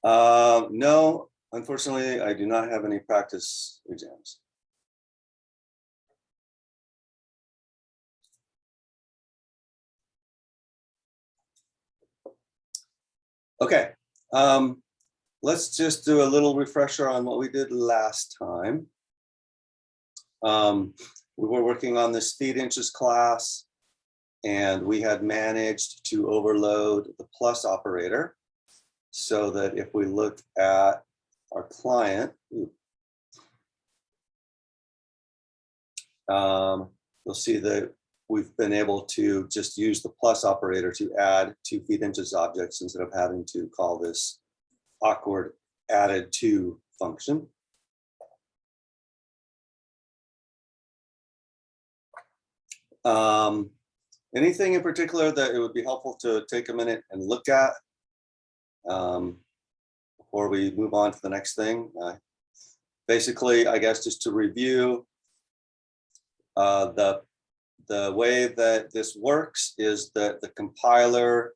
No, unfortunately, I do not have any practice exams. Okay, let's just do a little refresher on what we did last time. We were working on this feet inches class, and we had managed to overload the plus operator so that if we look at our client, you'll see that we've been able to just use the plus operator to add 2 feet inches objects instead of having to call this awkward added to function. Anything in particular that it would be helpful to take a minute and look at before we move on to the next thing? Basically, I guess just to review, the way that this works is that the compiler,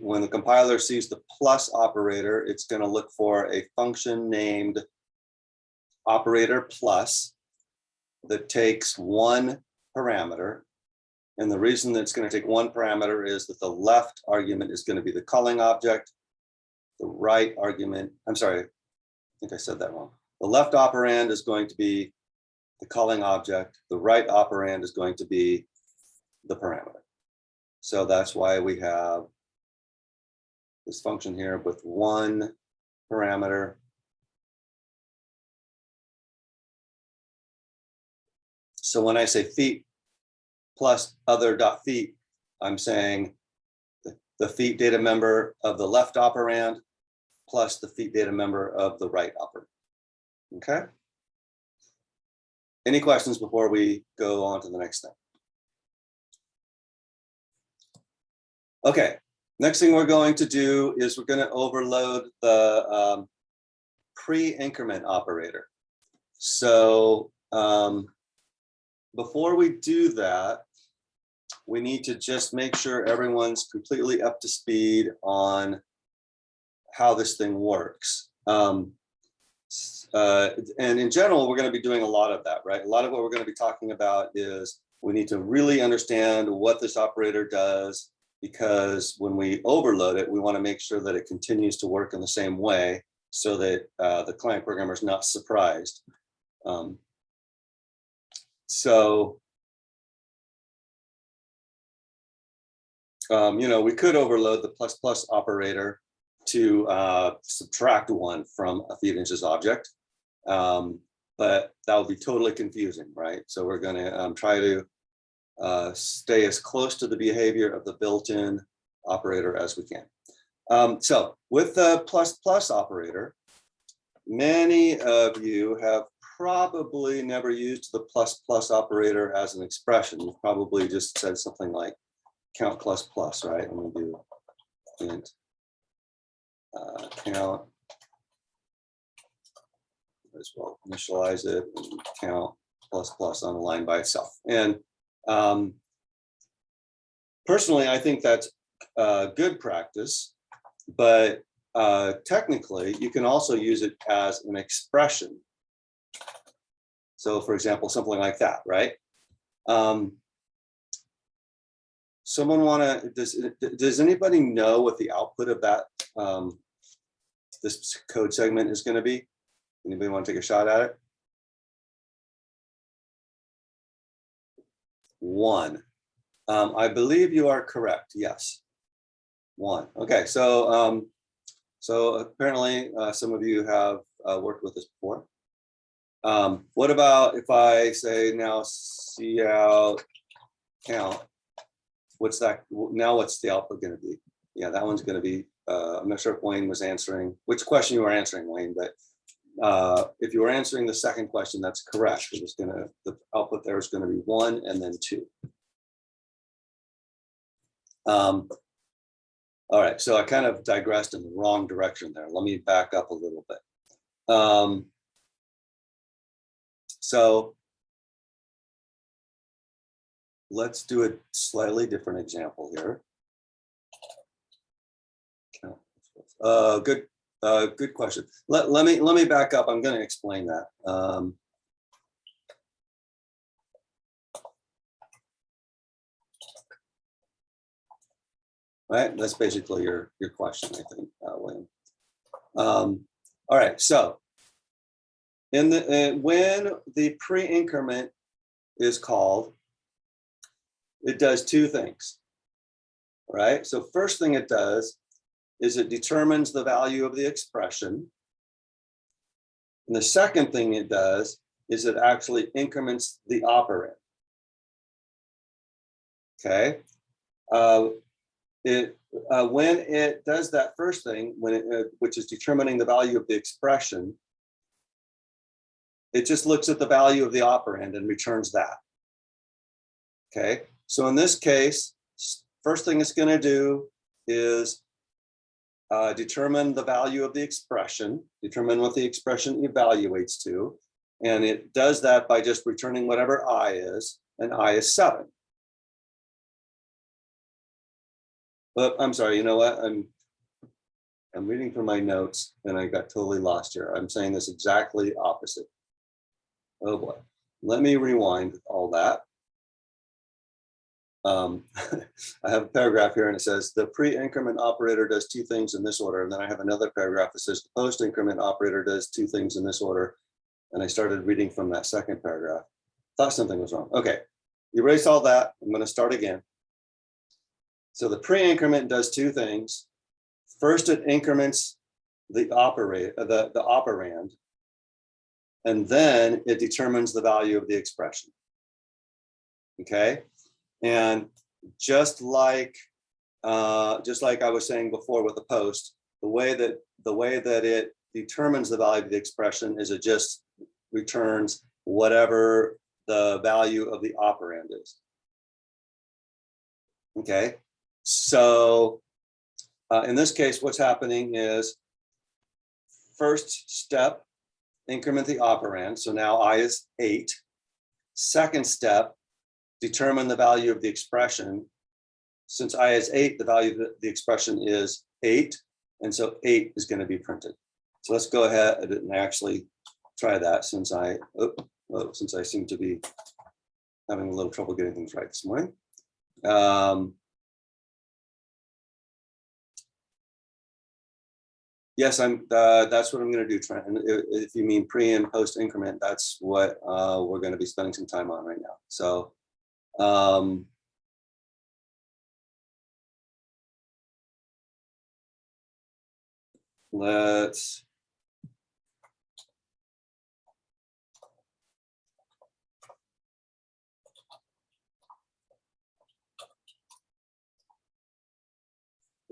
when the compiler sees the plus operator, it's going to look for a function named operator plus that takes 1 parameter. And the reason that it's going to take 1 parameter is that the left argument is going to be the calling object. The right argument, I'm sorry, I think I said that wrong. The left operand is going to be the calling object. The right operand is going to be the parameter. So that's why we have this function here with 1 parameter. So when I say feet plus other dot feet, I'm saying the feet data member of the left operand plus the feet data member of the right operand. Okay. Any questions before we go on to the next thing? Okay, next thing we're going to do is we're going to overload the pre-increment operator. So before we do that, we need to just make sure everyone's completely up to speed on how this thing works. And in general, we're going to be doing a lot of that, right? A lot of what we're going to be talking about is we need to really understand what this operator does, because when we overload it, we want to make sure that it continues to work in the same way so that the client programmer is not surprised. You know, we could overload the plus plus operator to subtract 1 from a feet inches object, but that would be totally confusing, right? So we're going to try to stay as close to the behavior of the built-in operator as we can. So with the plus plus operator, many of you have probably never used the plus plus operator as an expression. You've probably just said something like count plus plus, right? I'm going to do int count, as well initialize it, and count plus plus on a line by itself. And personally, I think that's good practice, but technically you can also use it as an expression. So for example, something like that, right? Someone want to, does anybody know what the output of that, this code segment is going to be? Anybody want to take a shot at it? 1. I believe you are correct. Yes. 1. Okay. So, so apparently some of you have worked with this before. What about if I say now cout count? What's that? Now what's the output going to be? Yeah, that one's going to be, I'm not sure if Wayne was answering, which question you were answering, Wayne, but if you were answering the second question, that's correct. It was going to, the output there is going to be 1 and then 2. All right, so I kind of digressed in the wrong direction there. Let me back up a little bit. So let's do a slightly different example here. Good question. Let me back up. I'm going to explain that. Right, that's basically your question, I think, William. All right, so in the when the pre-increment is called, it does two things. Right, so first thing it does is it determines the value of the expression. And the second thing it does is it actually increments the operand. Okay. When it does that first thing, which is determining the value of the expression, it just looks at the value of the operand and returns that. Okay, so in this case, first thing it's going to do is determine the value of the expression, determine what the expression evaluates to, and it does that by just returning whatever I is, and I is 7. But I'm sorry, you know what? I'm reading from my notes and I got totally lost here. I'm saying this exactly opposite. Oh boy. Let me rewind all that. I have a paragraph here and it says the pre-increment operator does two things in this order. And then I have another paragraph that says the post-increment operator does two things in this order. And I started reading from that second paragraph. Thought something was wrong. Okay, erase all that. I'm going to start again. So the pre-increment does two things. First, it increments the operand, and then it determines the value of the expression. Okay, and just like I was saying before with the post, the way that it determines the value of the expression is it just returns whatever the value of the operand is. Okay. So in this case, what's happening is first step, increment the operand. So now I is 8. Second step, determine the value of the expression. Since I is 8, the value of the expression is 8. And so 8 is going to be printed. So let's go ahead and actually try that since I seem to be having a little trouble getting things right this morning. Yes, that's what I'm going to do, Trent. And if you mean pre and post increment, that's what we're going to be spending some time on right now. So, let's.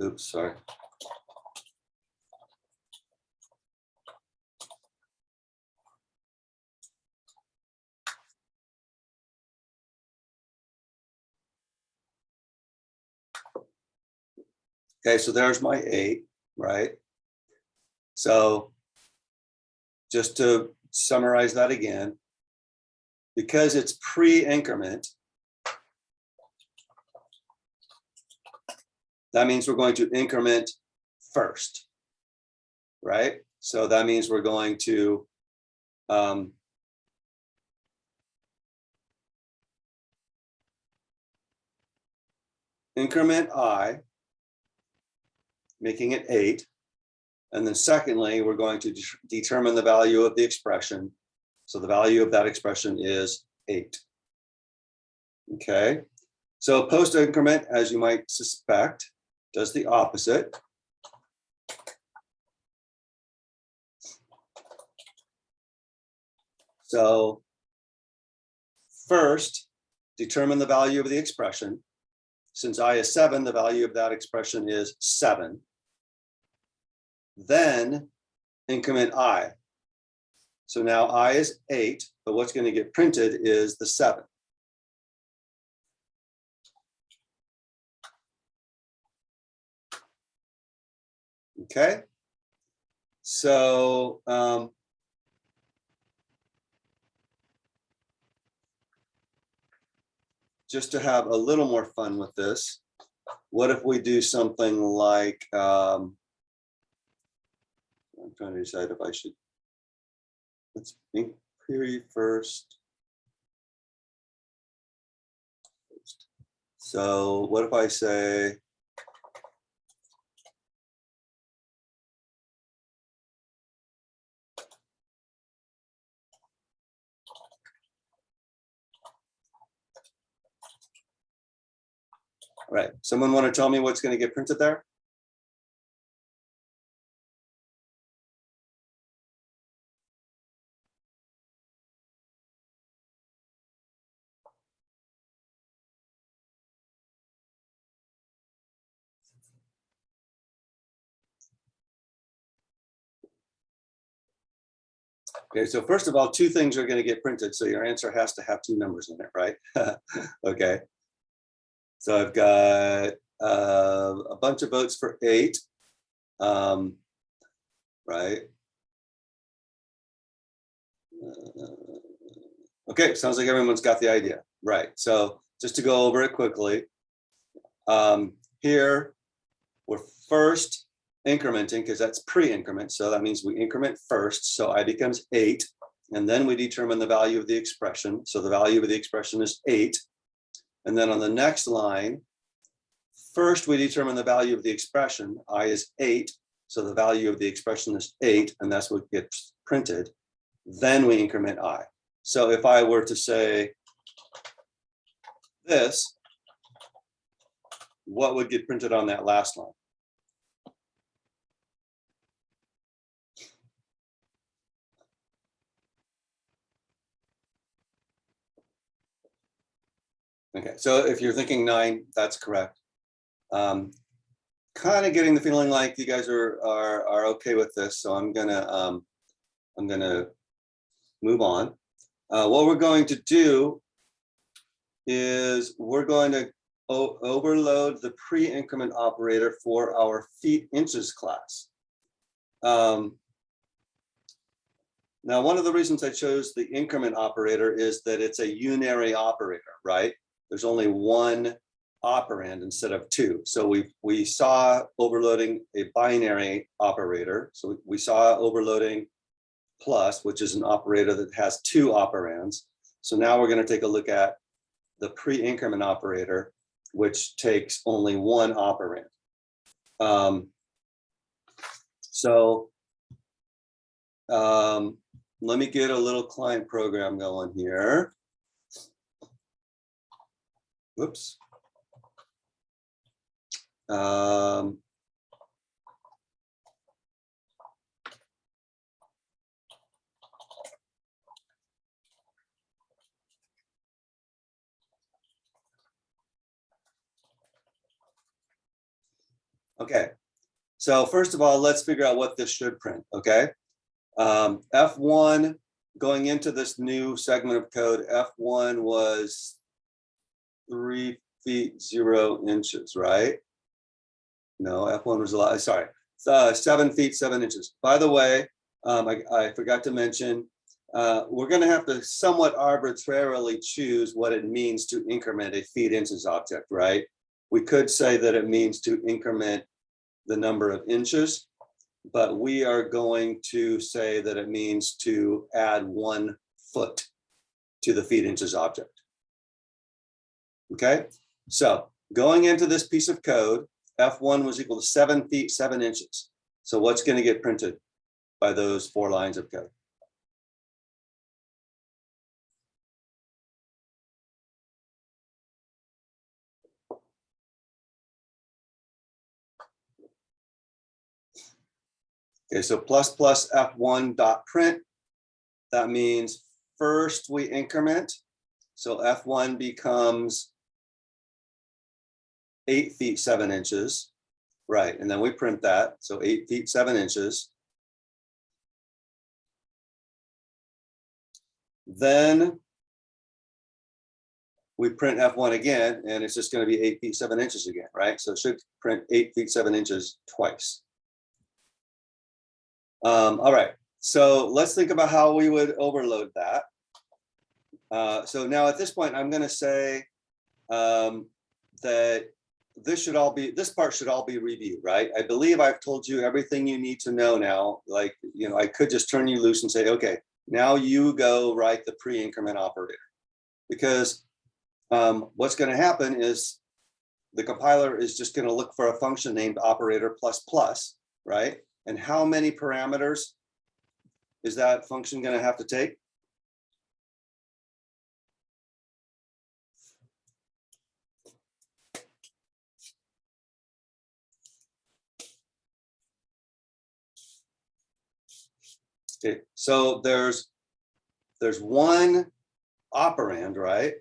Oops, sorry. Okay, so there's my 8, right? So just to summarize that again, because it's pre-increment, that means we're going to increment first, right? So that means we're going to increment I, making it 8. And then secondly, we're going to determine the value of the expression. So the value of that expression is 8. Okay, so post increment, as you might suspect, does the opposite. So first, determine the value of the expression. Since I is 7, the value of that expression is 7. Then increment I. So now I is 8, but what's going to get printed is the 7. Okay, so just to have a little more fun with this, what if we do something like I'm trying to decide if I should, let's query first. So what if I say, all right, someone want to tell me what's going to get printed there? Okay, so first of all, two things are going to get printed. So your answer has to have two numbers in it, right? Okay. So I've got a bunch of votes for 8, right? Okay, sounds like everyone's got the idea, right? So just to go over it quickly, here we're first incrementing because that's pre-increment. So that means we increment first. So I becomes 8, and then we determine the value of the expression. So the value of the expression is 8. And then on the next line, first we determine the value of the expression. I is 8. So the value of the expression is 8, and that's what gets printed. Then we increment I. So if I were to say this, what would get printed on that last line? Okay, so if you're thinking 9, that's correct. Kind of getting the feeling like you guys are okay with this, so I'm gonna move on. What we're going to do is we're going to overload the pre-increment operator for our feet inches class. Now, one of the reasons I chose the increment operator is that it's a unary operator, right? There's only one operand instead of 2. So we saw overloading a binary operator. So we saw overloading plus, which is an operator that has 2 operands. So now we're going to take a look at the pre-increment operator, which takes only 1 operand. Let me get a little client program going here. Whoops. Okay, so first of all, let's figure out what this should print, okay? F1, going into this new segment of code, F1 was 3 feet 0 inches, right? No, F1 was a lot, sorry, 7 feet 7 inches. By the way, I forgot to mention, we're gonna have to somewhat arbitrarily choose what it means to increment a feet inches object, right? We could say that it means to increment the number of inches, but we are going to say that it means to add 1 foot to the feet inches object. Okay, so going into this piece of code, F1 was equal to 7 feet 7 inches. So what's going to get printed by those 4 lines of code? Okay, so plus F1 dot print. That means first we increment. So F1 becomes 8 feet 7 inches, right? And then we print that. So 8 feet 7 inches. Then we print F1 again, and it's just going to be 8 feet 7 inches again, right? So it should print 8 feet 7 inches twice. All right, so let's think about how we would overload that. So now at this point, I'm going to say that this part should all be reviewed, right? I believe I've told you everything you need to know now. Like, I could just turn you loose and say, okay, now you go write the pre-increment operator. Because what's going to happen is the compiler is just going to look for a function named operator plus plus, right? And how many parameters is that function going to have to take? Okay, so there's one operand, right?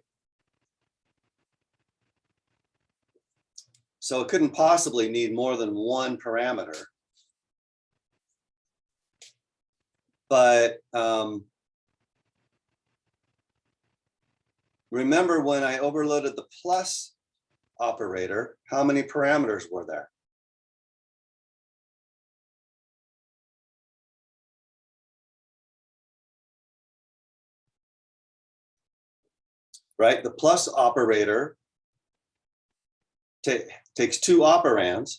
So it couldn't possibly need more than one parameter. But remember when I overloaded the plus operator, how many parameters were there? Right, the plus operator takes two operands,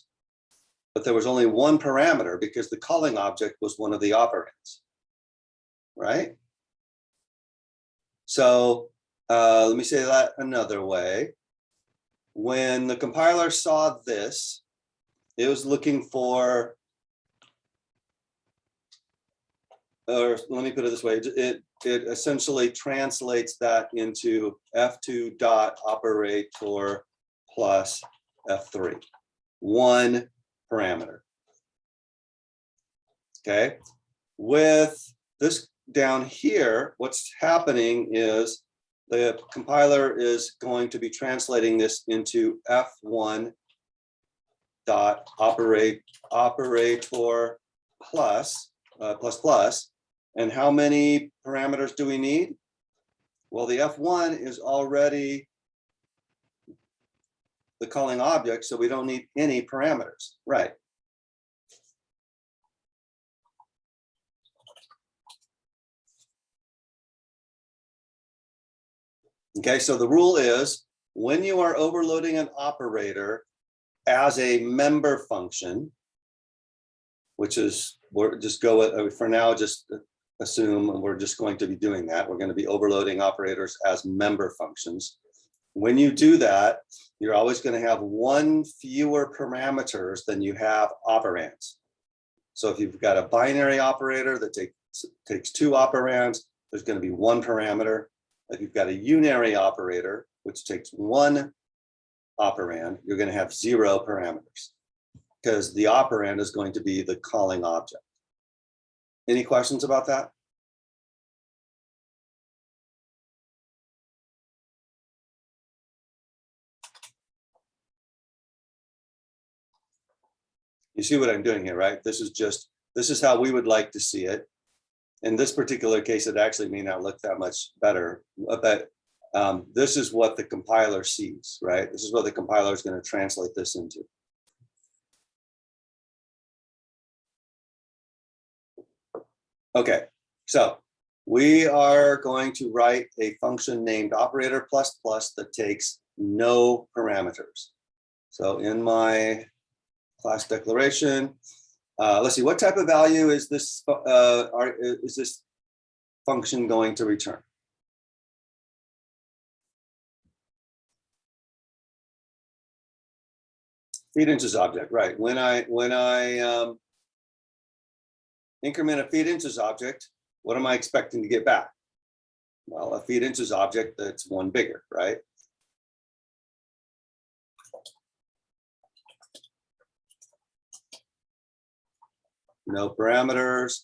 but there was only one parameter because the calling object was one of the operands, right? So let me say that another way. When the compiler saw this, it was looking for, or let me put it this way, it essentially translates that into F2 dot operator plus F3, one parameter. Okay, with this down here, what's happening is the compiler is going to be translating this into F1 dot operator plus plus. And how many parameters do we need? Well, the F1 is already the calling object, so we don't need any parameters, right? Okay, so the rule is when you are overloading an operator as a member function, which is, we're just go with, for now, just assume we're just going to be doing that. We're going to be overloading operators as member functions. When you do that, you're always going to have one fewer parameters than you have operands. So if you've got a binary operator that takes two operands, there's going to be one parameter. If you've got a unary operator, which takes one operand, you're going to have 0 parameters because the operand is going to be the calling object. Any questions about that? You see what I'm doing here, right? This is how we would like to see it. In this particular case, it actually may not look that much better, but this is what the compiler sees, right? This is what the compiler is going to translate this into. Okay, so we are going to write a function named operator plus plus that takes no parameters. So in my class declaration, let's see, what type of value is this function going to return? Feet inches object, right? When I increment a feet inches object, what am I expecting to get back? Well, a feet inches object that's one bigger, right? No parameters.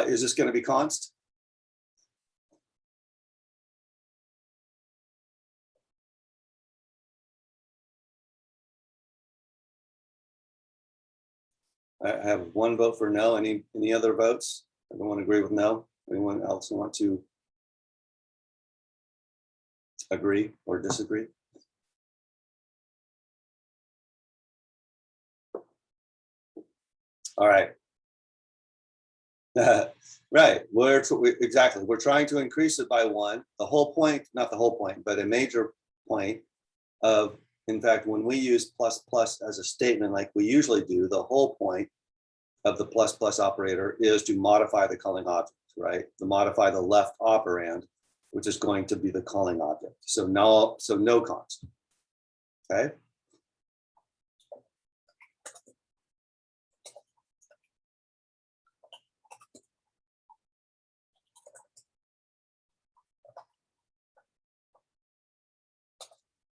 Is this going to be const? I have one vote for no. Any other votes? Everyone agree with no? Anyone else want to agree or disagree? All right. Right. Exactly. We're trying to increase it by 1. The whole point, not the whole point, but a major point of In fact, when we use plus plus as a statement like we usually do, the whole point of the plus plus operator is to modify the calling object, right? To modify the left operand, which is going to be the calling object. So no const. Okay.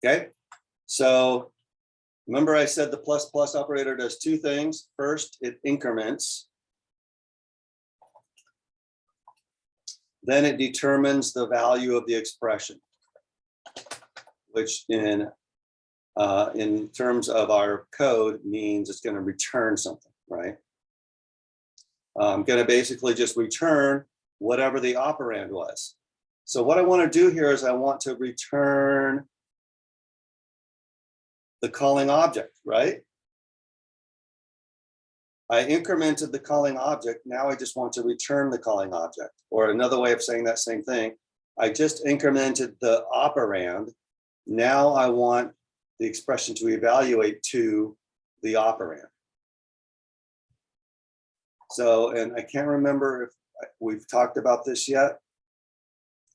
Okay, so remember I said the plus plus operator does two things. First, it increments. Then it determines the value of the expression, which in terms of our code means it's going to return something, right? I'm going to basically just return whatever the operand was. So what I want to do here is I want to return the calling object, right? I incremented the calling object. Now I just want to return the calling object. Or another way of saying that same thing, I just incremented the operand. Now I want the expression to evaluate to the operand. So, and I can't remember if we've talked about this yet,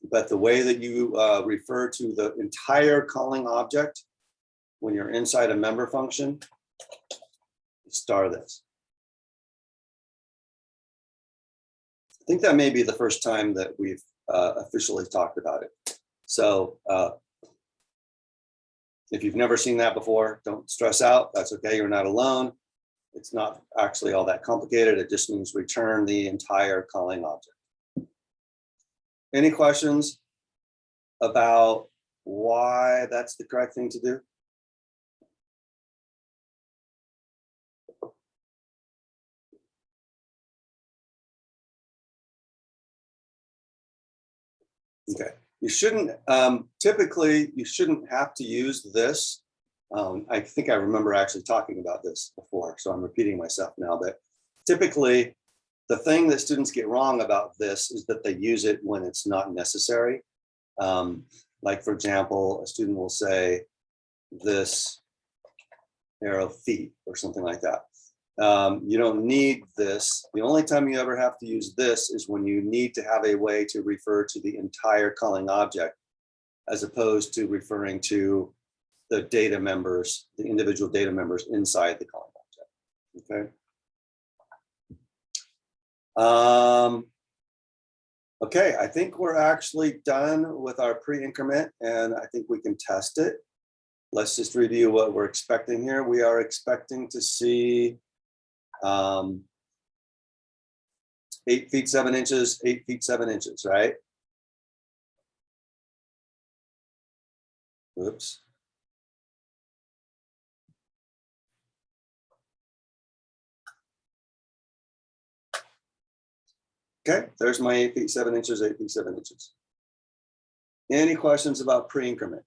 but the way that you refer to the entire calling object when you're inside a member function, star this. I think that may be the first time that we've officially talked about it. So if you've never seen that before, don't stress out. That's okay, you're not alone. It's not actually all that complicated. It just means return the entire calling object. Any questions about why that's the correct thing to do? Okay, you shouldn't, typically you shouldn't have to use this. I think I remember actually talking about this before, so I'm repeating myself now, but typically the thing that students get wrong about this is that they use it when it's not necessary. Like for example, a student will say this arrow feet or something like that. You don't need this. The only time you ever have to use this is when you need to have a way to refer to the entire calling object, as opposed to referring to the data members, the individual data members inside the calling object. Okay. Okay, I think we're actually done with our pre-increment, and I think we can test it. Let's just review what we're expecting here. We are expecting to see 8 feet 7 inches, 8 feet 7 inches, right? Oops. Okay, there's my 8 feet 7 inches, 8 feet 7 inches. Any questions about pre-increment?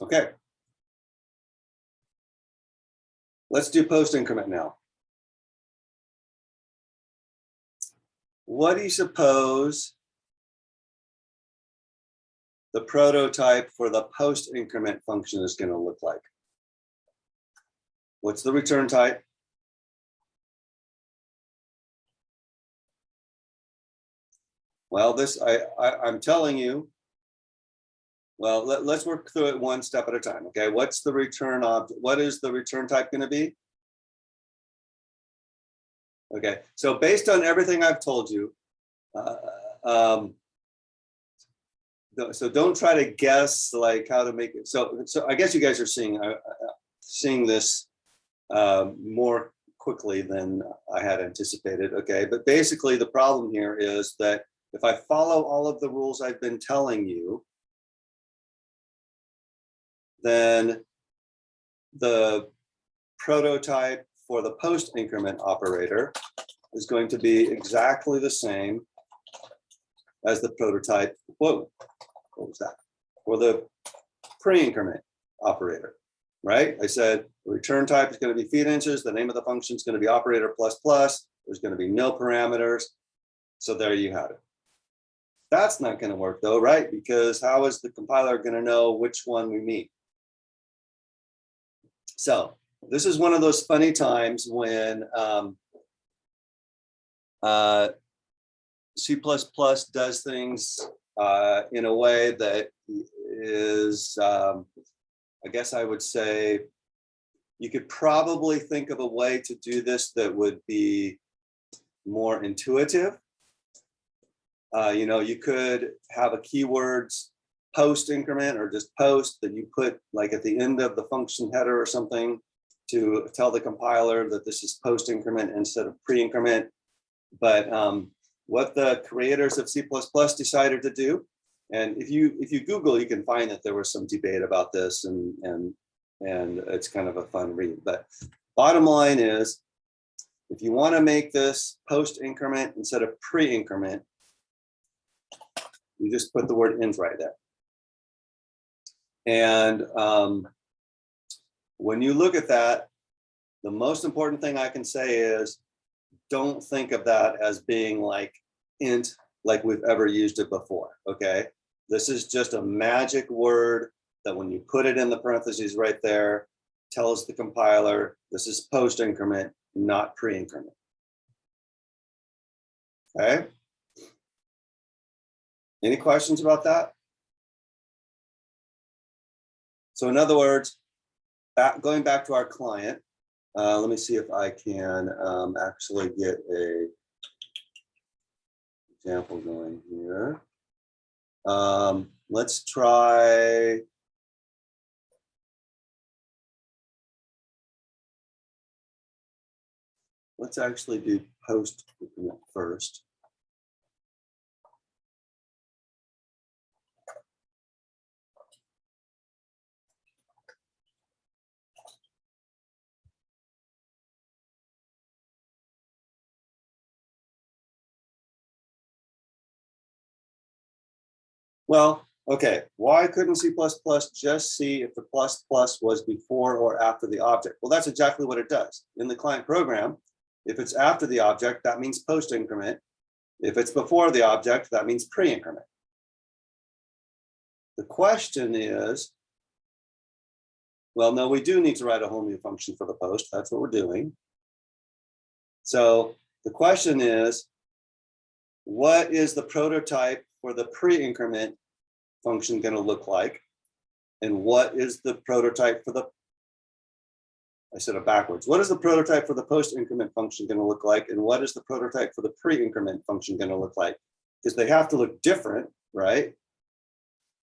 Okay. Let's do post increment now. What do you suppose the prototype for the post increment function is going to look like? What's the return type? Well, this I'm telling you. Well, let's work through it one step at a time. Okay, what's the return object? What is the return type going to be? Okay, so based on everything I've told you, so don't try to guess like how to make it. So I guess you guys are seeing this more quickly than I had anticipated. Okay, but basically the problem here is that if I follow all of the rules I've been telling you, then the prototype for the post increment operator is going to be exactly the same as the prototype, whoa, what was that? For the pre-increment operator, right? I said the return type is going to be feet inches. The name of the function is going to be operator plus plus. There's going to be no parameters. So there you have it. That's not going to work though, right? Because how is the compiler going to know which one we mean? So this is one of those funny times when C++ does things in a way that is, I guess I would say, you could probably think of a way to do this that would be more intuitive. You know, you could have a keywords post increment or just post that you put like at the end of the function header or something to tell the compiler that this is post increment instead of pre-increment. But what the creators of C++ decided to do, and if you Google, you can find that there was some debate about this, and it's kind of a fun read. But bottom line is, if you want to make this post increment instead of pre-increment, you just put the word int right there. And when you look at that, the most important thing I can say is, don't think of that as being like int, like we've ever used it before, okay? This is just a magic word that when you put it in the parentheses right there, tells the compiler this is post increment, not pre-increment, okay? Any questions about that? So in other words, going back to our client, let me see if I can actually get a example going here. Let's try. Let's actually do post increment first. Well, okay, why couldn't C++ just see if the plus plus was before or after the object? Well, that's exactly what it does. In the client program, if it's after the object, that means post increment. If it's before the object, that means pre-increment. The question is, well, no, we do need to write a whole new function for the post. That's what we're doing. So the question is, what is the prototype for the pre-increment function going to look like? And what is the prototype for the, I said it backwards. What is the prototype for the post-increment function going to look like? And what is the prototype for the pre-increment function going to look like? Because they have to look different, right?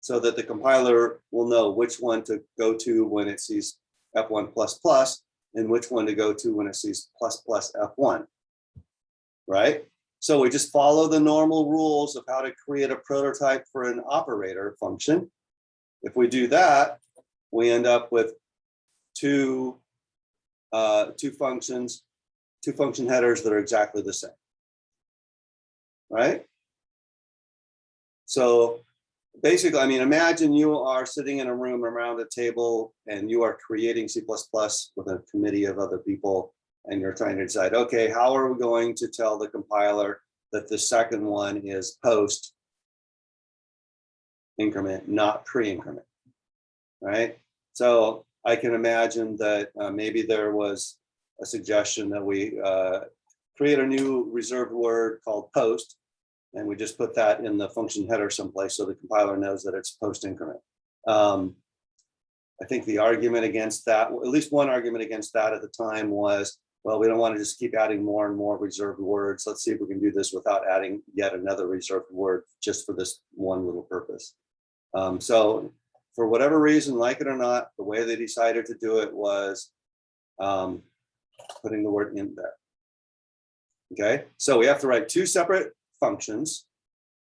So that the compiler will know which one to go to when it sees F1++ and which one to go to when it sees ++ F1, right? So we just follow the normal rules of how to create a prototype for an operator function. If we do that, we end up with two function headers that are exactly the same, right? So basically, I mean, imagine you are sitting in a room around a table and you are creating C++ with a committee of other people, and you're trying to decide, okay, how are we going to tell the compiler that the second one is post increment, not pre-increment, right? So I can imagine that maybe there was a suggestion that we create a new reserved word called post, and we just put that in the function header someplace so the compiler knows that it's post increment. I think the argument against that, at least one argument against that at the time was, well, we don't want to just keep adding more and more reserved words. Let's see if we can do this without adding yet another reserved word just for this one little purpose. So for whatever reason, like it or not, the way they decided to do it was putting the word in there. Okay, so we have to write two separate functions,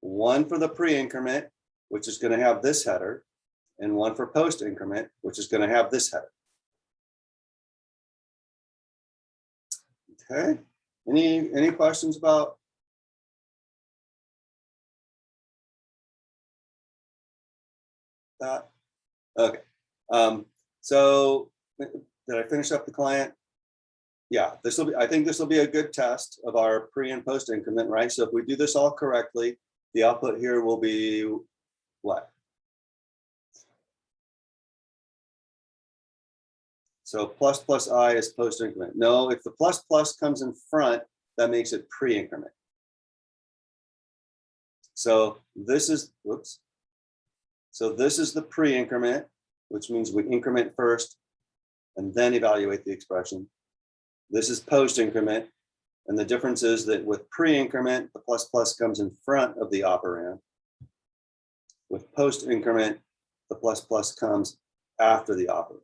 one for the pre-increment, which is going to have this header, and one for post-increment, which is going to have this header. Okay, any questions about that? Okay, so Did I finish up the client? Yeah, this will be, I think this will be a good test of our pre and post increment, right? So if we do this all correctly, the output here will be what? So plus I is post increment. No, if the plus comes in front, that makes it pre increment. So this is, whoops. So this is the pre increment, which means we increment first and then evaluate the expression. This is post increment. And the difference is that with pre increment, the plus comes in front of the operand. With post increment, the plus comes after the operand.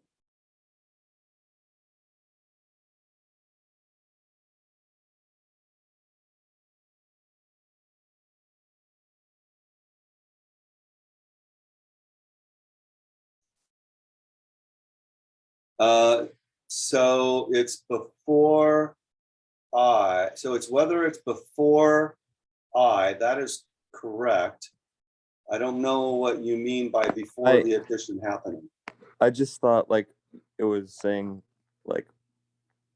So it's before I, so it's whether it's before I, that is correct. I don't know what you mean by before the addition happening. I just thought like it was saying like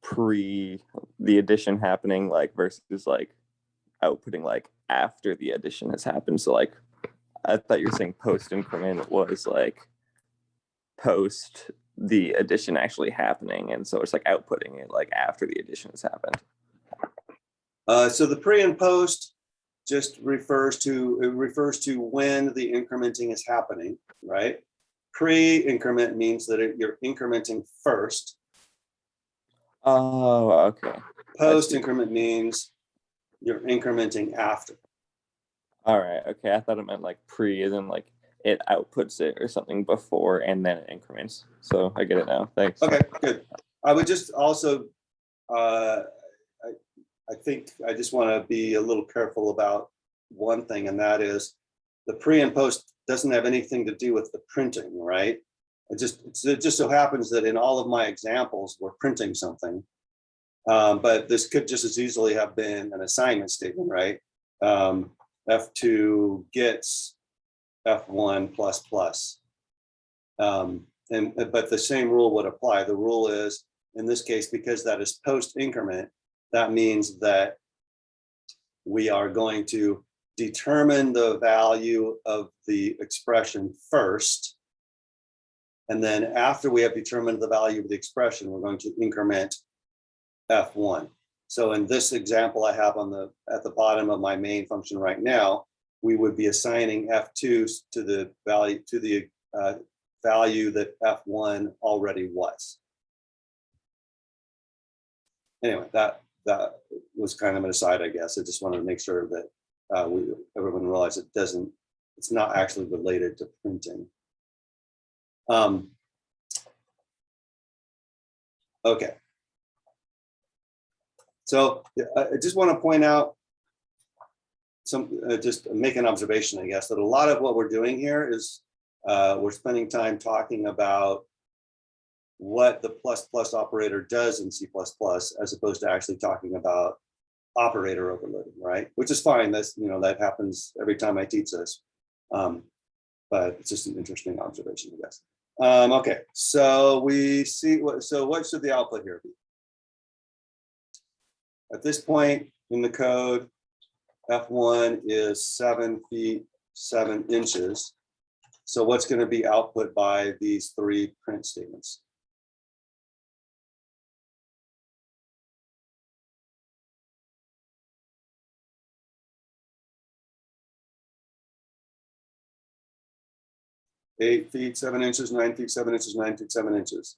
pre the addition happening, like versus like outputting like after the addition has happened. So like I thought you were saying post increment was like post the addition actually happening, and so it's like outputting it like after the addition has happened. So the pre and post just refers to when the incrementing is happening, right? Pre-increment means that you're incrementing first. Oh, okay. Post increment means you're incrementing after. All right. Okay. I thought it meant like pre, and then like it outputs it or something before, and then it increments. So I get it now. Thanks. Okay, good. I would just also, I think I just want to be a little careful about one thing, and that is the pre and post doesn't have anything to do with the printing, right? It just so happens that in all of my examples, we're printing something. But this could just as easily have been an assignment statement, right? F2 gets F1 plus plus. But the same rule would apply. The rule is, in this case, because that is post increment, that means that we are going to determine the value of the expression first. And then after we have determined the value of the expression, we're going to increment F1. So in this example I have at the bottom of my main function right now, we would be assigning F2 to the value that F1 already was. Anyway, that was kind of an aside, I guess. I just wanted to make sure that everyone realized it's not actually related to printing. Okay. So I just want to point out just make an observation, I guess, that a lot of what we're doing here is we're spending time talking about what the plus operator does in C++, as opposed to actually talking about operator overloading, right? Which is fine. That's, that happens every time I teach this. But it's just an interesting observation, I guess. Okay, so we see what should the output here be? At this point in the code, F1 is 7 feet 7 inches. So what's going to be output by these three print statements? Eight feet 7 inches, 9 feet 7 inches, 9 feet 7 inches.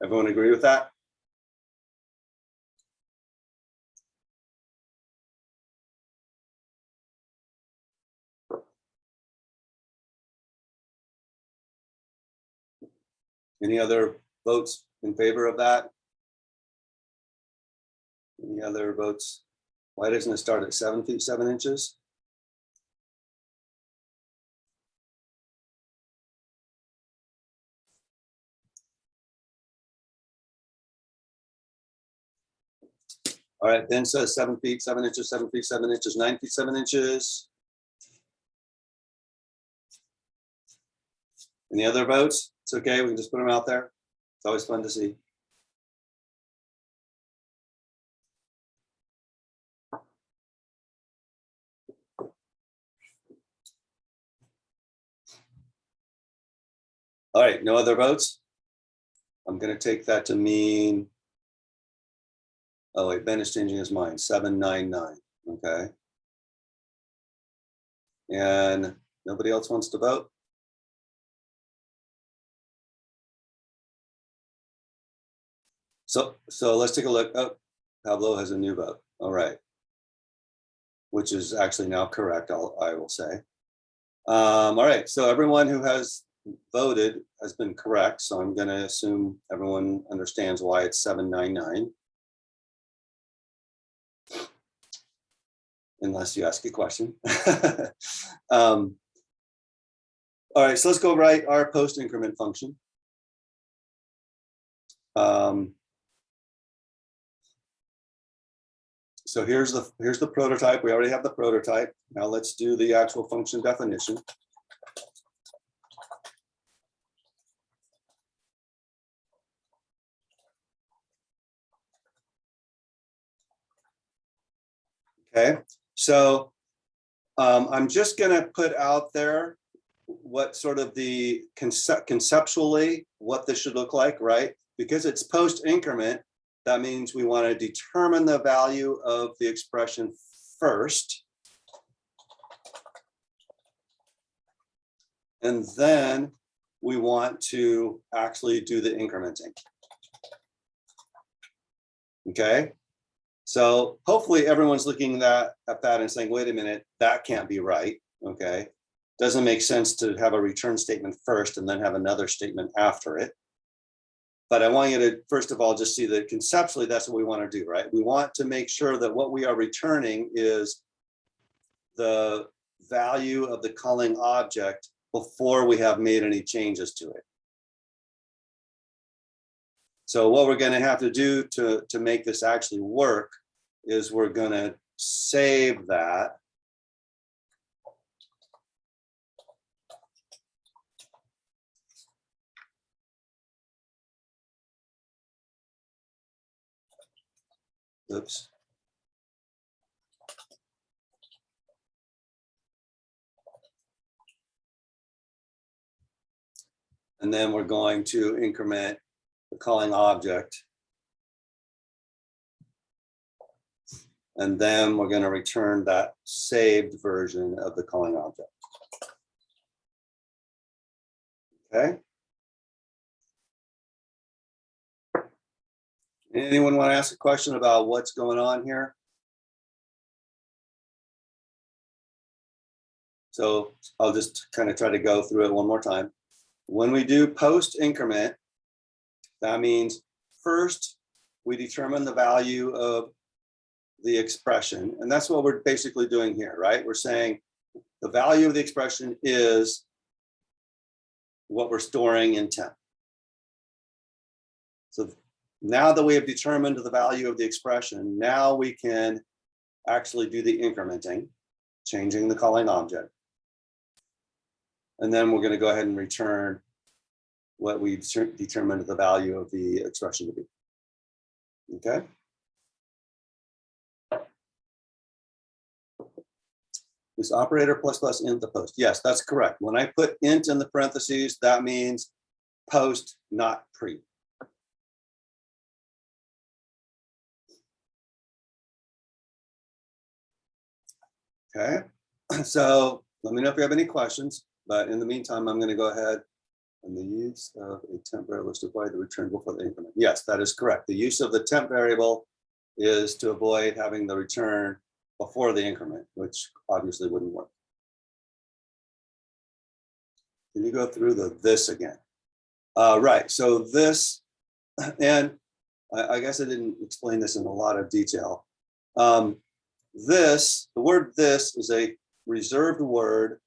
Everyone agree with that? Any other votes in favor of that? Any other votes? Why doesn't it start at 7 feet 7 inches? All right, Ben says 7 feet 7 inches, 7 feet 7 inches, 9 feet 7 inches. Any other votes? It's okay, we can just put them out there. It's always fun to see. All right, no other votes? I'm going to take that to mean, oh wait, Ben is changing his mind, 799, okay. And nobody else wants to vote? So let's take a look. Oh, Pablo has a new vote. All right. Which is actually now correct, I will say. All right, so everyone who has voted has been correct. So I'm going to assume everyone understands why it's 799. Unless you ask a question. All right, so let's go write our post increment function. So here's the prototype. We already have the prototype. Now let's do the actual function definition. Okay, so I'm just going to put out there what sort of the conceptually what this should look like, right? Because it's post increment, that means we want to determine the value of the expression first. And then we want to actually do the incrementing. Okay. So hopefully everyone's looking at that and saying, wait a minute, that can't be right. Okay. Doesn't make sense to have a return statement first and then have another statement after it. But I want you to, first of all, just see that conceptually, that's what we want to do, right? We want to make sure that what we are returning is the value of the calling object before we have made any changes to it. So what we're going to have to do to make this actually work is we're going to save that. Oops. And then we're going to increment the calling object. And then we're going to return that saved version of the calling object. Okay. Anyone want to ask a question about what's going on here? So I'll just kind of try to go through it one more time. When we do post increment, that means first we determine the value of the expression. And that's what we're basically doing here, right? We're saying the value of the expression is what we're storing in temp. So now that we have determined the value of the expression, now we can actually do the incrementing, changing the calling object. And then we're going to go ahead and return what we determined the value of the expression to be. Okay. Is operator plus plus int the post? Yes, that's correct. When I put int in the parentheses, that means post, not pre. Okay, so let me know if you have any questions, but in the meantime, I'm going to go ahead and the use of a temp variable is to avoid the return before the increment. Yes, that is correct. The use of the temp variable is to avoid having the return before the increment, which obviously wouldn't work. Can you go through this again? Right, so this, and I guess I didn't explain this in a lot of detail. The word this is a reserved word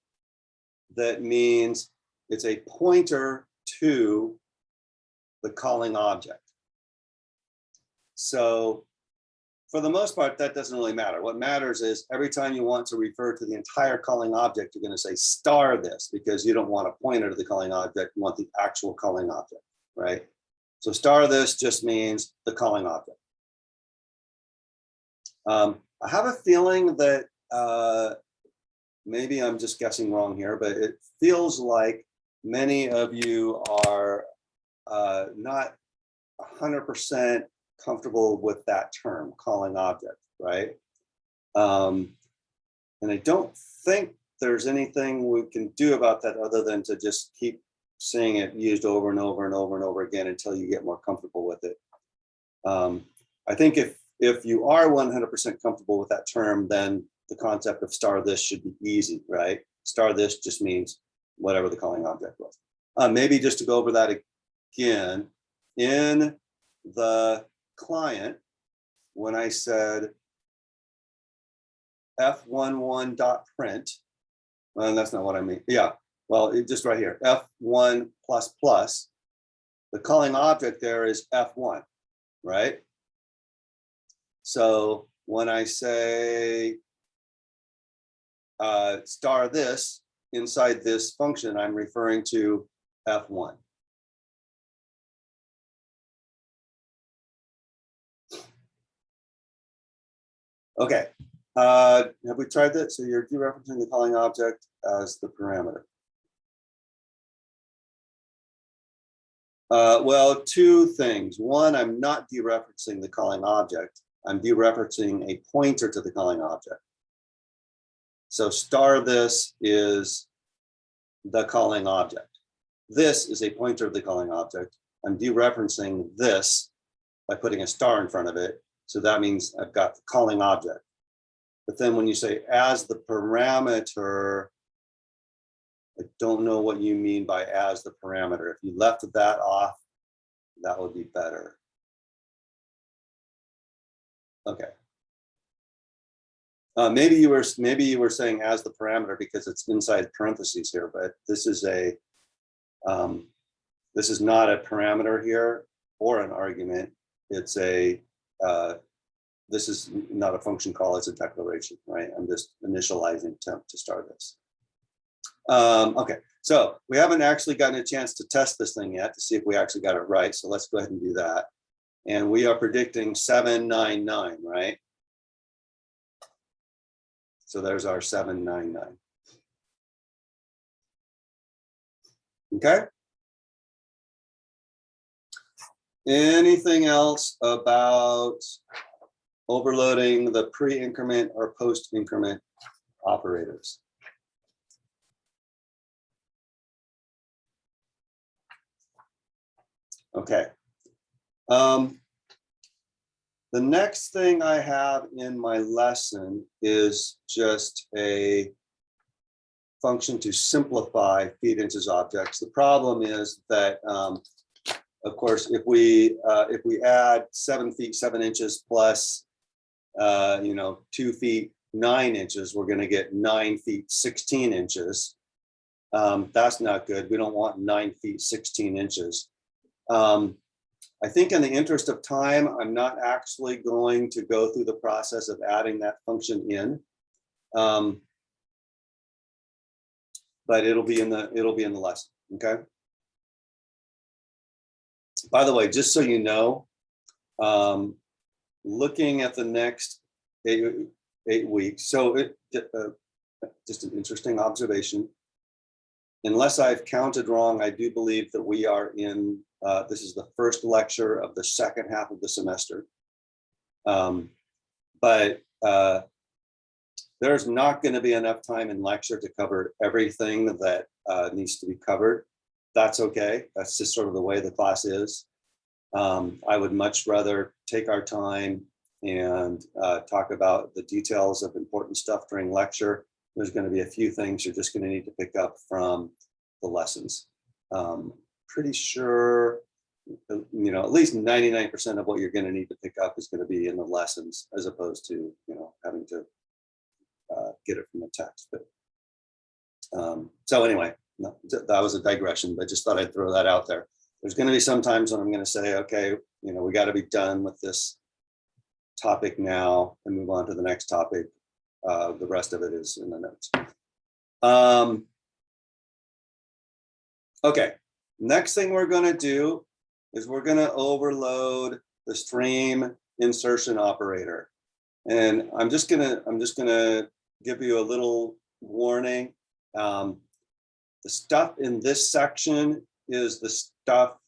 that means it's a pointer to the calling object. So for the most part, that doesn't really matter. What matters is every time you want to refer to the entire calling object, you're going to say star this because you don't want a pointer to the calling object, you want the actual calling object, right? So star this just means the calling object. I have a feeling that maybe I'm just guessing wrong here, but it feels like many of you are not 100% comfortable with that term, calling object, right? And I don't think there's anything we can do about that other than to just keep seeing it used over and over and over and over again until you get more comfortable with it. I think if you are 100% comfortable with that term, then the concept of star this should be easy, right? Star this just means whatever the calling object was. Maybe just to go over that again, in the client, when I said f11.print, well, that's not what I mean. Yeah, well, just right here, f1 plus plus, the calling object there is f1, right? So when I say star this inside this function, I'm referring to f1. Okay, have we tried that? So you're dereferencing the calling object as the parameter. Well, two things. One, I'm not dereferencing the calling object. I'm dereferencing a pointer to the calling object. So star this is the calling object. This is a pointer of the calling object. I'm dereferencing this by putting a star in front of it. So that means I've got the calling object. But then when you say as the parameter, I don't know what you mean by as the parameter. If you left that off, that would be better. Okay. Maybe you were saying as the parameter because it's inside parentheses here, but this is not a parameter here or an argument. It's a this is not a function call, it's a declaration, right? I'm just initializing temp to start this. Okay, so we haven't actually gotten a chance to test this thing yet to see if we actually got it right. So let's go ahead and do that. And we are predicting 799, right? So there's our 799. Okay. Anything else about overloading the pre-increment or post-increment operators? Okay. The next thing I have in my lesson is just a function to simplify feet inches objects. The problem is that, of course, if we add 7 feet 7 inches plus 2 feet 9 inches, we're going to get 9 feet 16 inches. That's not good. We don't want 9 feet 16 inches. I think in the interest of time, I'm not actually going to go through the process of adding that function in, but it'll be in the lesson. Okay. By the way, just so you know, looking at the next 8 weeks, so just an interesting observation. Unless I've counted wrong, I do believe that we are in, this is the first lecture of the second half of the semester. But there's not going to be enough time in lecture to cover everything that needs to be covered. That's okay. That's just sort of the way the class is. I would much rather take our time and talk about the details of important stuff during lecture. There's going to be a few things you're just going to need to pick up from the lessons. Pretty sure, at least 99% of what you're going to need to pick up is going to be in the lessons, as opposed to, having to get it from the text. But so anyway, no, that was a digression, but just thought I'd throw that out there. There's going to be some times when I'm going to say, okay, we got to be done with this topic now and move on to the next topic. The rest of it is in the notes. Okay, next thing we're going to do is we're gonna overload the stream insertion operator. And I'm just gonna give you a little warning. The stuff in this section is the stuff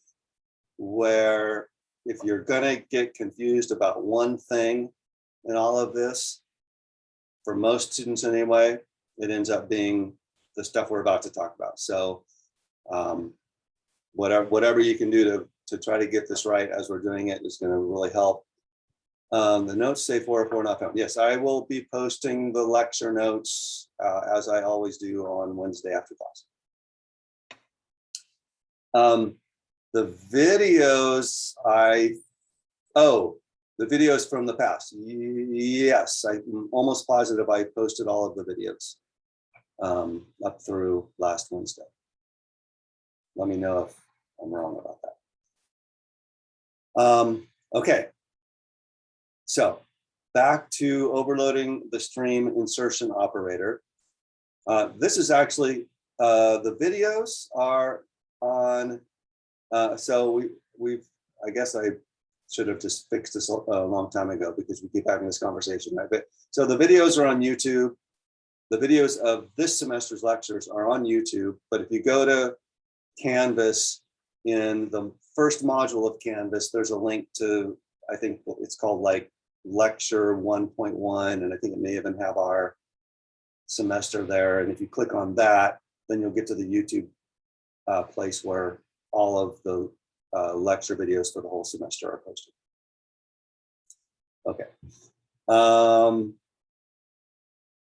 where if you're gonna get confused about one thing in all of this, for most students anyway, it ends up being the stuff we're about to talk about. So whatever you can do to try to get this right as we're doing it is going to really help. The notes say 404 not found. Yes, I will be posting the lecture notes as I always do on Wednesday after class. The videos the videos from the past. Yes, I'm almost positive I posted all of the videos up through last Wednesday. Let me know if I'm wrong about that. Okay, so back to overloading the stream insertion operator. This is actually, the videos are on, so we've, I guess I should have just fixed this a long time ago because we keep having this conversation, right? But so the videos are on YouTube. The videos of this semester's lectures are on YouTube, but if you go to Canvas, in the first module of Canvas, there's a link to, I think it's called like lecture 1.1, and I think it may even have our semester there. And if you click on that, then you'll get to the YouTube place where all of the lecture videos for the whole semester are posted. Okay.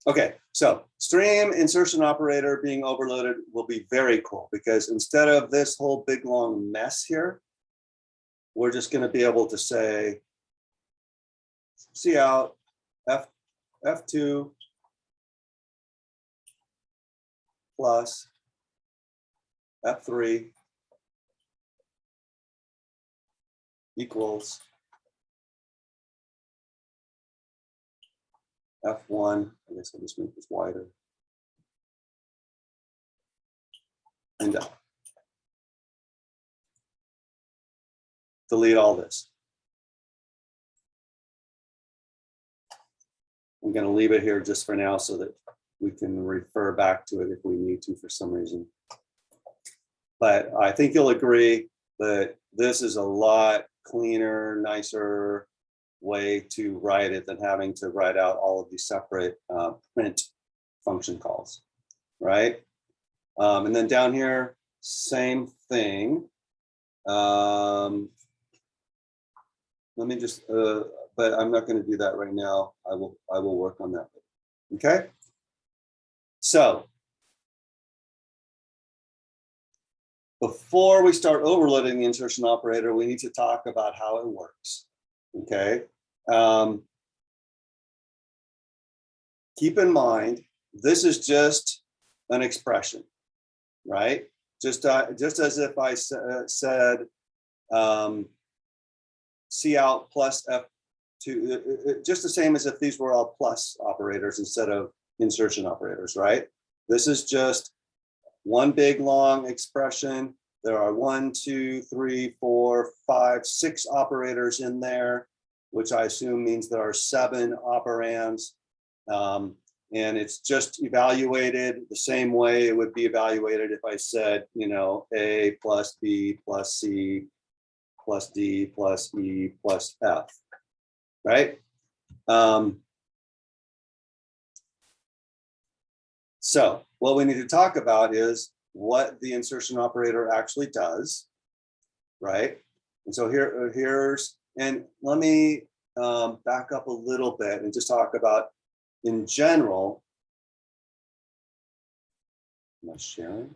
Okay, so stream insertion operator being overloaded will be very cool because instead of this whole big long mess here, we're just going to be able to say cout F2 plus F3 equals F1, I guess I'll just make this wider. And done. Delete all this. I'm going to leave it here just for now so that we can refer back to it if we need to for some reason. But I think you'll agree that this is a lot cleaner, nicer way to write it than having to write out all of these separate print function calls, right? And then down here, same thing. Let me just, but I'm not going to do that right now. I will work on that. Okay. So before we start overloading the insertion operator, we need to talk about how it works. Okay. Keep in mind, this is just an expression, right? Just as if I said cout plus F2, just the same as if these were all plus operators instead of insertion operators, right? This is just one big long expression. There are 1, 2, 3, 4, 5, 6 operators in there, which I assume means there are 7 operands. And it's just evaluated the same way it would be evaluated if I said, you know, A plus B plus C plus D plus E plus F, right? So what we need to talk about is what the insertion operator actually does, right? And so here's, and let me back up a little bit and just talk about, in general, am I sharing?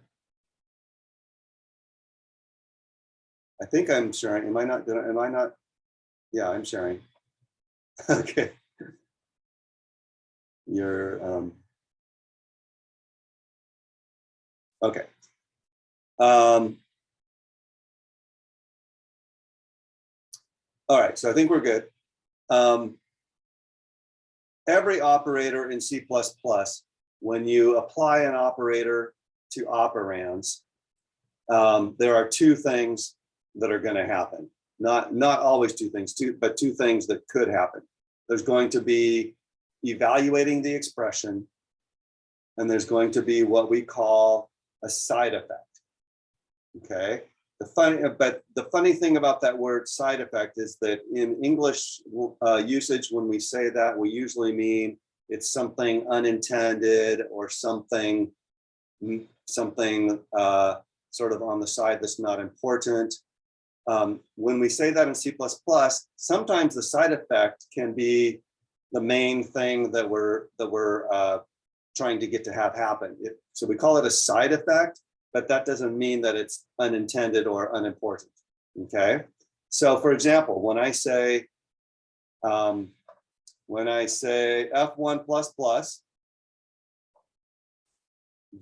I think I'm sharing. Am I not? Am I not? Yeah, I'm sharing. Okay. You're okay. All right, so I think we're good. Every operator in C++, when you apply an operator to operands, there are 2 things that are going to happen. Not always two things, but two things that could happen. There's going to be evaluating the expression, and there's going to be what we call a side effect. Okay. But the funny thing about that word side effect is that in English usage, when we say that, we usually mean it's something unintended or something sort of on the side that's not important. When we say that in C++, sometimes the side effect can be the main thing that we're trying to get to have happen. So we call it a side effect, but that doesn't mean that it's unintended or unimportant. Okay. So for example, when I say F1++,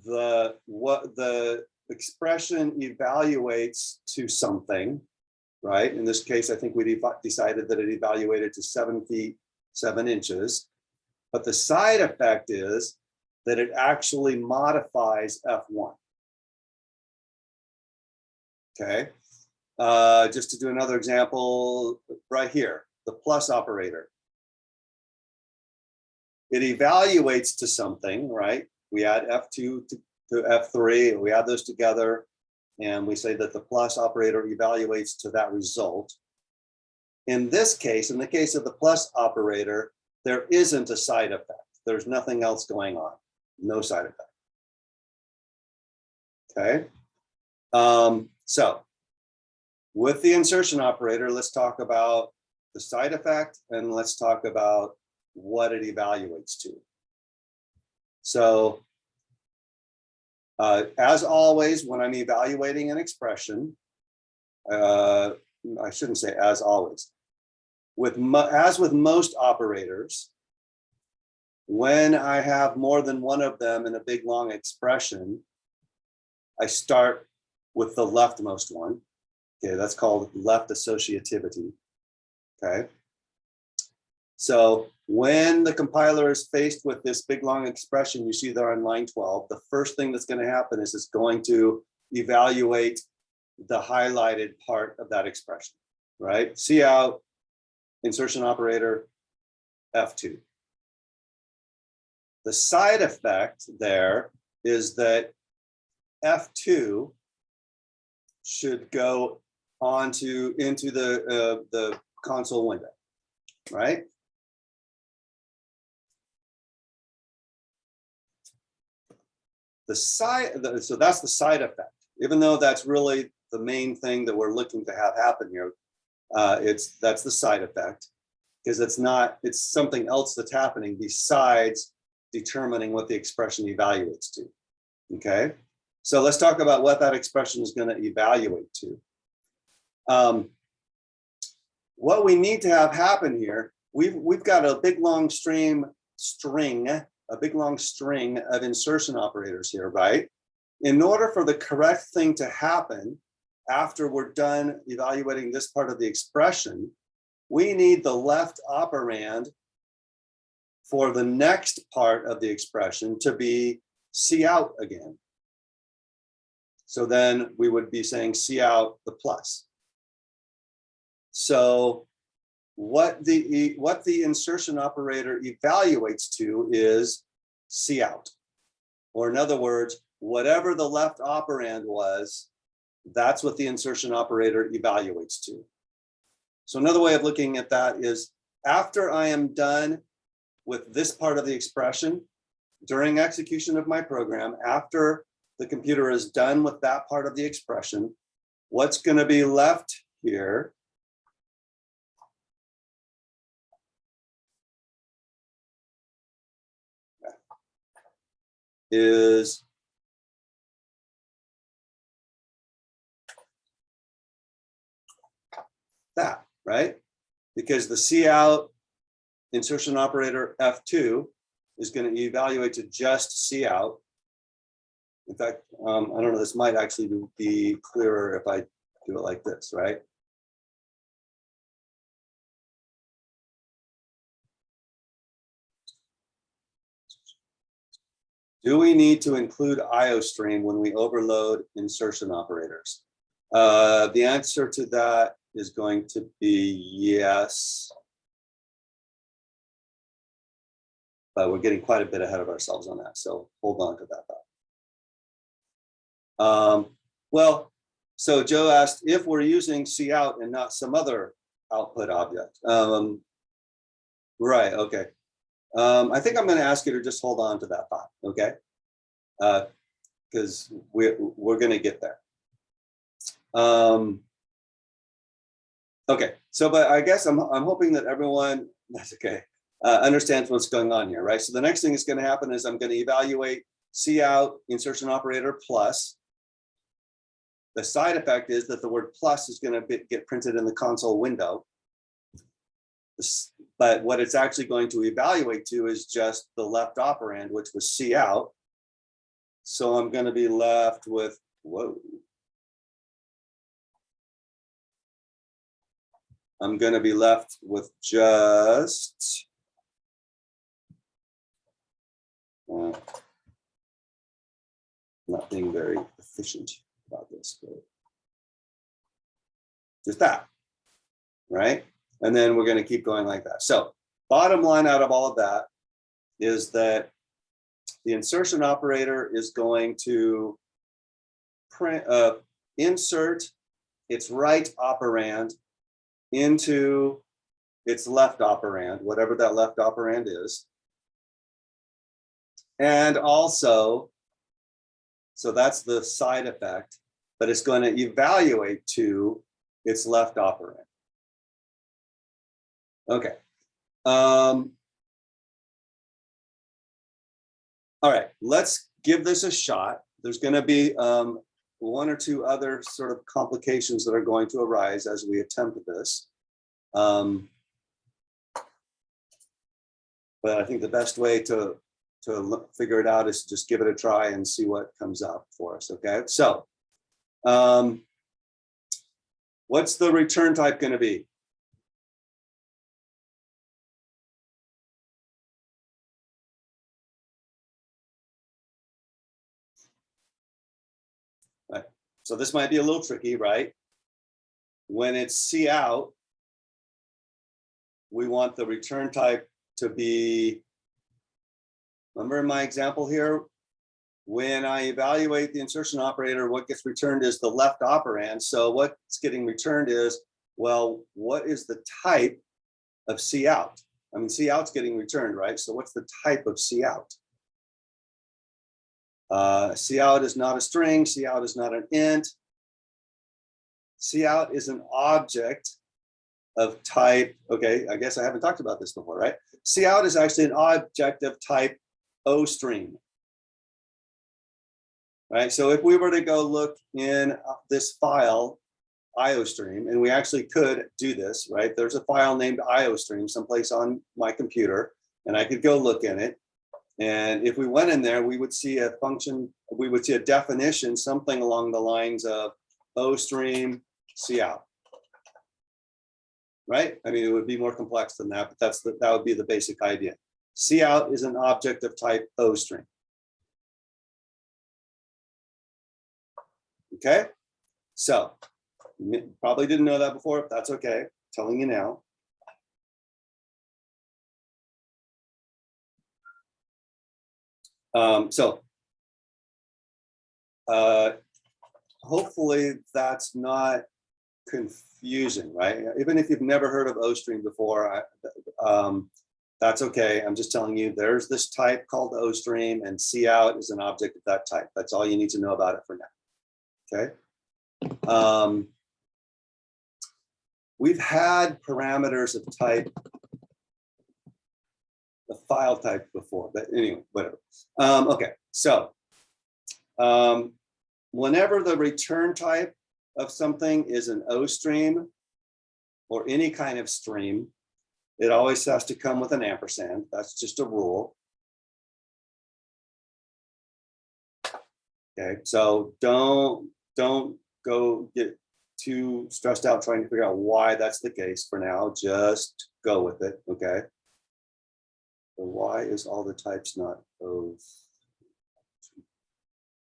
the expression evaluates to something, right? In this case, I think we decided that it evaluated to 7 feet 7 inches, but the side effect is that it actually modifies F1. Okay, just to do another example right here, the plus operator. It evaluates to something, right? We add F2 to F3, we add those together, and we say that the plus operator evaluates to that result. In this case, in the case of the plus operator, there isn't a side effect. There's nothing else going on, no side effect. Okay. So with the insertion operator, let's talk about the side effect and let's talk about what it evaluates to. So as always, when I'm evaluating an expression, I shouldn't say as always, as with most operators, when I have more than one of them in a big long expression, I start with the leftmost one. Okay, that's called left associativity. Okay. So when the compiler is faced with this big long expression you see there on line 12, the first thing that's going to happen is it's going to evaluate the highlighted part of that expression, right? Cout, insertion operator, F2. The side effect there is that F2 should go into the console window, right? So that's the side effect. Even though that's really the main thing that we're looking to have happen here, that's the side effect, because it's something else that's happening besides determining what the expression evaluates to. Okay, so let's talk about what that expression is going to evaluate to. What we need to have happen here, we've got a big long string of insertion operators here, right? In order for the correct thing to happen after we're done evaluating this part of the expression, we need the left operand for the next part of the expression to be cout again. So then we would be saying cout the plus. So what the insertion operator evaluates to is cout, or in other words, whatever the left operand was, that's what the insertion operator evaluates to. So another way of looking at that is, after I am done with this part of the expression, during execution of my program, after the computer is done with that part of the expression, what's going to be left here is that, right? Because the cout insertion operator F2 is going to evaluate to just cout. In fact, I don't know, this might actually be clearer if I do it like this, right? Do we need to include IOStream when we overload insertion operators? The answer to that is going to be yes. But we're getting quite a bit ahead of ourselves on that, so hold on to that thought. Well, so Joe asked if we're using cout and not some other output object. Right, okay. I think I'm going to ask you to just hold on to that thought, okay? Because we're going to get there. Okay, so but I guess I'm hoping that everyone, that's okay, understands what's going on here, right? So the next thing that's going to happen is I'm going to evaluate cout insertion operator plus. The side effect is that the word plus is going to get printed in the console window. But what it's actually going to evaluate to is just the left operand, which was cout. So I'm going to be left with, whoa. I'm going to be left with just not being very efficient about this, but just that, right? And then we're going to keep going like that. So bottom line out of all of that is that the insertion operator is going to insert its right operand into its left operand, whatever that left operand is. And also, so that's the side effect, but it's going to evaluate to its left operand. Okay. All right, let's give this a shot. There's going to be one or two other sort of complications that are going to arise as we attempt this. But I think the best way to figure it out is to just give it a try and see what comes up for us, okay? So what's the return type going to be? Right. So this might be a little tricky, right? When it's cout, we want the return type to be, remember in my example here, when I evaluate the insertion operator, what gets returned is the left operand. So what's getting returned is, well, what is the type of cout? I mean, cout's getting returned, right? So what's the type of cout? Cout is not a string, cout is not an int. Cout is an object of type, okay, I guess I haven't talked about this before, right? Cout is actually an object of type OStream. Right, so if we were to go look in this file, IOStream, and we actually could do this, right? There's a file named IOStream someplace on my computer, and I could go look in it. And if we went in there, we would see a function, we would see a definition, something along the lines of OStream cout. Right? I mean, it would be more complex than that, but that would be the basic idea. Cout is an object of type OStream. Okay, so you probably didn't know that before, but that's okay. I'm telling you now. Hopefully that's not confusing, right? Even if you've never heard of OStream before, that's okay. I'm just telling you there's this type called OStream, and cout is an object of that type. That's all you need to know about it for now. Okay. We've had parameters of type, the file type before, but anyway, whatever. Okay, so whenever the return type of something is an OStream or any kind of stream, it always has to come with an ampersand. That's just a rule. Okay, so don't go get too stressed out trying to figure out why that's the case for now. Just go with it, okay? So why is all the types not O's?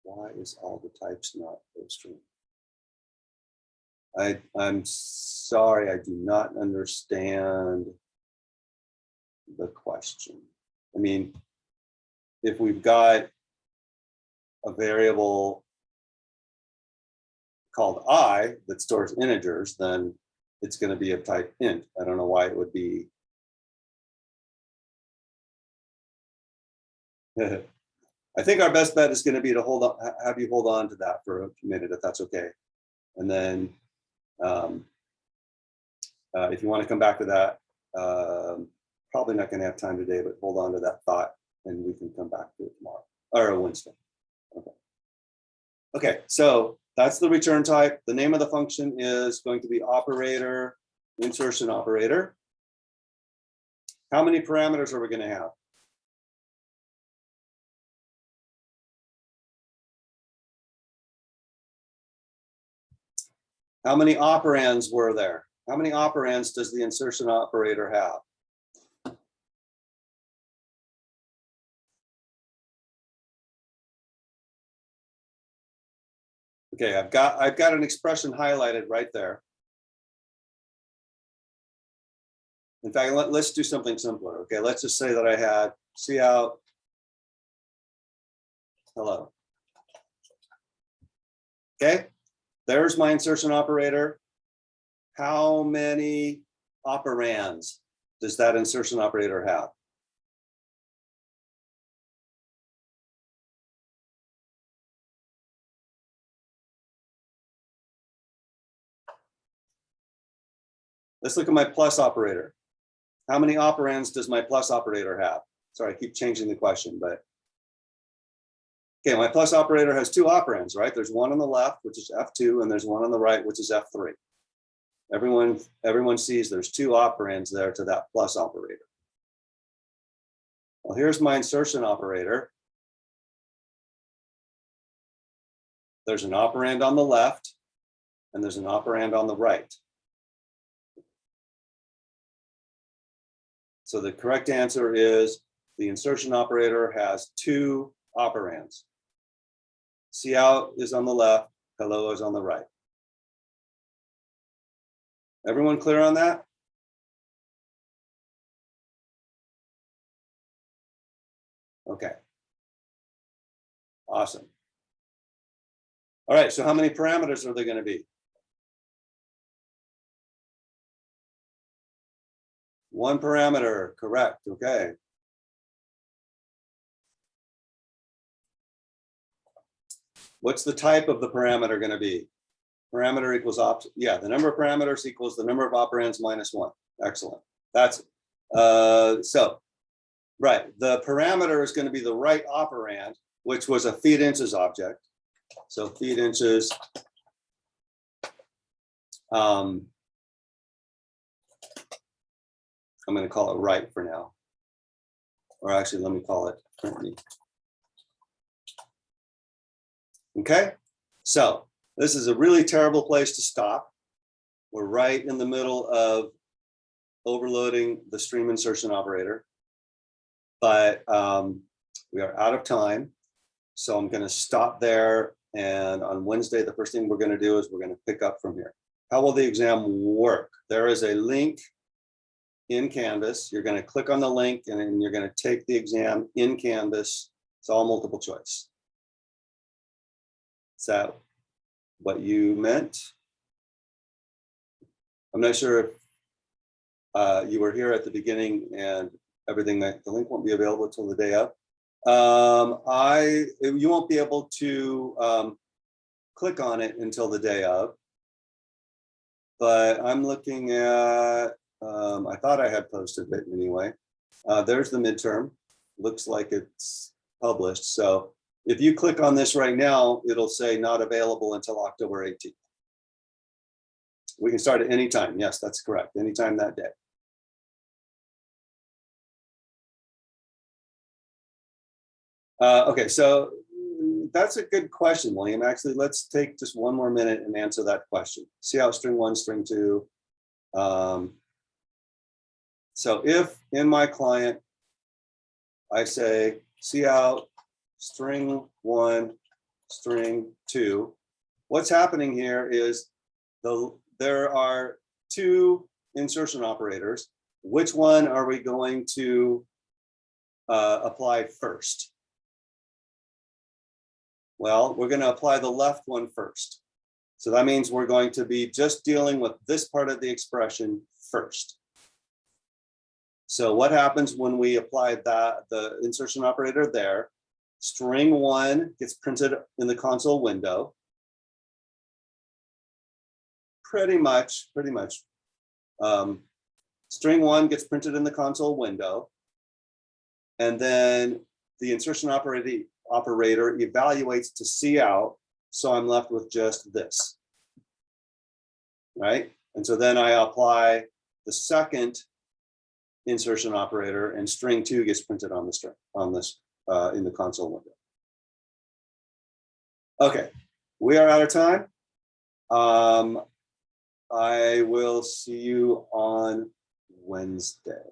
Why is all the types not OStream? I'm sorry, I do not understand the question. I mean, if we've got a variable called I that stores integers, then it's going to be of type int. I don't know why it would be. I think our best bet is going to be to hold on, have you hold on to that for a minute, if that's okay. And then if you want to come back to that, probably not going to have time today, but hold on to that thought and we can come back to it tomorrow or Wednesday. Okay. Okay, so that's the return type. The name of the function is going to be operator, insertion operator. How many parameters are we going to have? How many operands were there? How many operands does the insertion operator have? Okay, I've got an expression highlighted right there. In fact, let's do something simpler. Okay, let's just say that I had cout hello. Okay, there's my insertion operator. How many operands does that insertion operator have? Let's look at my plus operator. How many operands does my plus operator have? Sorry, I keep changing the question, but. Okay, my plus operator has two operands, right? There's one on the left, which is F2, and there's one on the right, which is F3. Everyone sees there's two operands there to that plus operator. Well, here's my insertion operator. There's an operand on the left, and there's an operand on the right. So the correct answer is the insertion operator has two operands. Cout is on the left, hello is on the right. Everyone clear on that? Okay. Awesome. All right, so how many parameters are there going to be? One parameter, correct, okay. What's the type of the parameter going to be? Parameter equals the number of parameters equals the number of operands minus one. Excellent. That's so right. The parameter is going to be the right operand, which was a feet inches object. So feet inches. I'm going to call it right for now, or actually, let me call it currently. Okay, so this is a really terrible place to stop. We're right in the middle of overloading the stream insertion operator, but we are out of time. So I'm going to stop there. And on Wednesday, the first thing we're going to do is we're going to pick up from here. How will the exam work? There is a link in Canvas. You're going to click on the link and then you're going to take the exam in Canvas. It's all multiple choice. Is that what you meant? I'm not sure if you were here at the beginning and everything. That the link won't be available until the day of. You won't be able to click on it until the day of. But I'm looking at. I thought I had posted it anyway. There's the midterm. Looks like it's published. So if you click on this right now, it'll say not available until October 18th. We can start at any time. Yes, that's correct. Anytime that day. Okay, so that's a good question, William. Actually, let's take just one more minute and answer that question. Cout string one, string two. So if in my client, I say cout string one, string two, what's happening here is there are two insertion operators. Which one are we going to apply first? Well, we're going to apply the left one first. So that means we're going to be just dealing with this part of the expression first. So what happens when we apply the insertion operator there? String 1 gets printed in the console window. Pretty much. String 1 gets printed in the console window. And then the insertion operator evaluates to see out. So I'm left with just this, right? And so then I apply the second insertion operator, and string 2 gets printed on the string in the console window. Okay, we are out of time. I will see you on Wednesday.